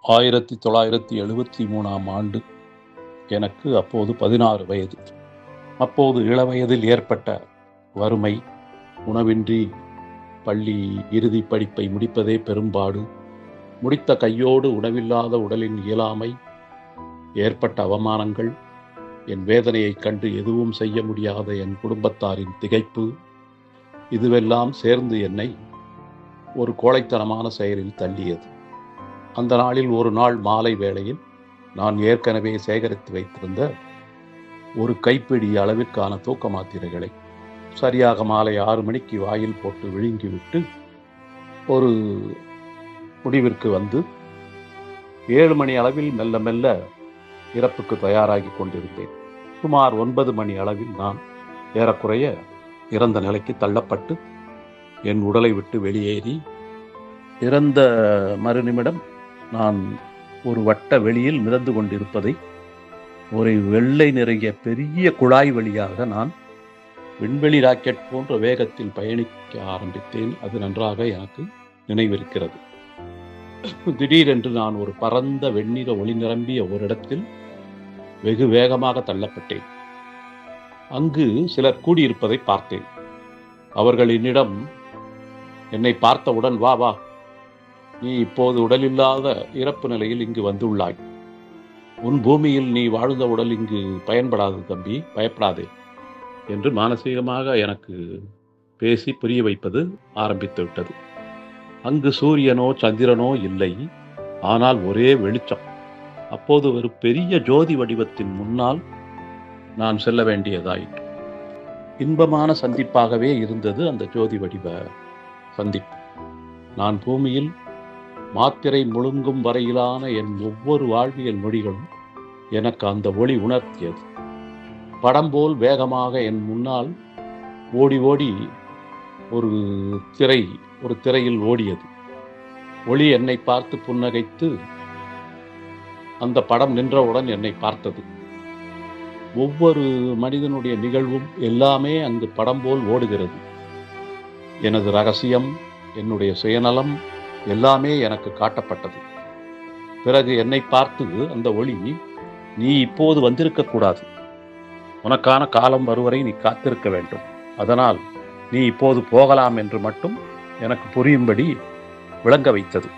1973ஆம் ஆண்டு. எனக்கு அப்போது 16 வயது. அப்போது இளவயதில் ஏற்பட்ட வறுமை, உணவின்றி பள்ளி இறுதி படிப்பை முடிப்பதே பெரும்பாடு, முடித்த கையோடு உணவில்லாத உடலின் இயலாமை, ஏற்பட்ட அவமானங்கள், என் வேதனையைக் கண்டு எதுவும் செய்ய முடியாத என் குடும்பத்தாரின் திகைப்பு, இதுவெல்லாம் சேர்ந்து என்னை ஒரு கோழைத்தனமான செயலில் தள்ளியது. அந்த நாளில் ஒரு நாள் மாலை வேளையில் நான் ஏற்கனவே சேகரித்து வைத்திருந்த ஒரு கைப்பிடி அளவிற்கான தூக்க மாத்திரைகளை சரியாக மாலை 6 மணிக்கு வாயில் போட்டு விழுங்கிவிட்டு ஒரு முடிவிற்கு வந்து 7 மணி அளவில் மெல்ல மெல்ல இறப்புக்கு தயாராகி கொண்டிருந்தேன். சுமார் 9 மணி அளவில் நான் ஏறக்குறைய இறந்த நிலைக்கு தள்ளப்பட்டு என் உடலை விட்டு வெளியேறி, இறந்த மறுநிமிடம் நான் ஒரு வட்ட வெளியில் மிதந்து கொண்டிருப்பதை ஒரு வெள்ளை நிறைய பெரிய குழாய் வழியாக நான் விண்வெளி ராக்கெட் போன்ற வேகத்தில் பயணிக்க ஆரம்பித்தேன். அது நன்றாக எனக்கு நினைவிருக்கிறது. திடீரென்று நான் ஒரு பரந்த வெண்ணிற ஒளி நிரம்பிய ஒரு இடத்தில் வெகு வேகமாக தள்ளப்பட்டேன். அங்கு சிலர் கூடியிருப்பதை பார்த்தேன். அவர்கள் என்னிடம் என்னை பார்த்தவுடன், வா வா, நீ இப்போது உடலில்லாத இறப்பு நிலையில் இங்கு வந்துள்ளாய். உன் பூமியில் நீ வாழ்ந்த உடல் இங்கு பயன்படாது தம்பி, பயப்படாதே என்று மானசீகமாக எனக்கு பேசி புரிய வைப்பது ஆரம்பித்து விட்டது. அங்கு சூரியனோ சந்திரனோ இல்லை, ஆனால் ஒரே வெளிச்சம். அப்போது ஒரு பெரிய ஜோதி வடிவத்தின் முன்னால் நான் செல்ல வேண்டியதாயிற்று. இன்பமான சந்திப்பாகவே இருந்தது அந்த ஜோதி வடிவ சந்திப்பு. நான் பூமியில் மாத்திரை முழுங்கும் வரையிலான என் ஒவ்வொரு வாழ்வியல் நொடிகளும் எனக்கு அந்த ஒளி உணர்த்தியது. படம் போல் வேகமாக என் முன்னால் ஓடி ஓடி ஒரு திரையில் ஓடியது. ஒளி என்னை பார்த்து புன்னகைத்து அந்த படம் நின்றவுடன் என்னை பார்த்தது. ஒவ்வொரு மனிதனுடைய நிகழ்வும் எல்லாமே அங்கு படம் போல் ஓடுகிறது. எனது ரகசியம், என்னுடைய சுயநலம் எல்லாமே எனக்கு காட்டப்பட்டது. பிறகு என்னை பார்த்து அந்த ஒளி, நீ இப்போது வந்திருக்க கூடாது, உனக்கான காலம் வருவரை நீ காத்திருக்க வேண்டும், அதனால் நீ இப்போது போகலாம் என்று மட்டும் எனக்கு புரியும்படி விளங்க வைத்தது.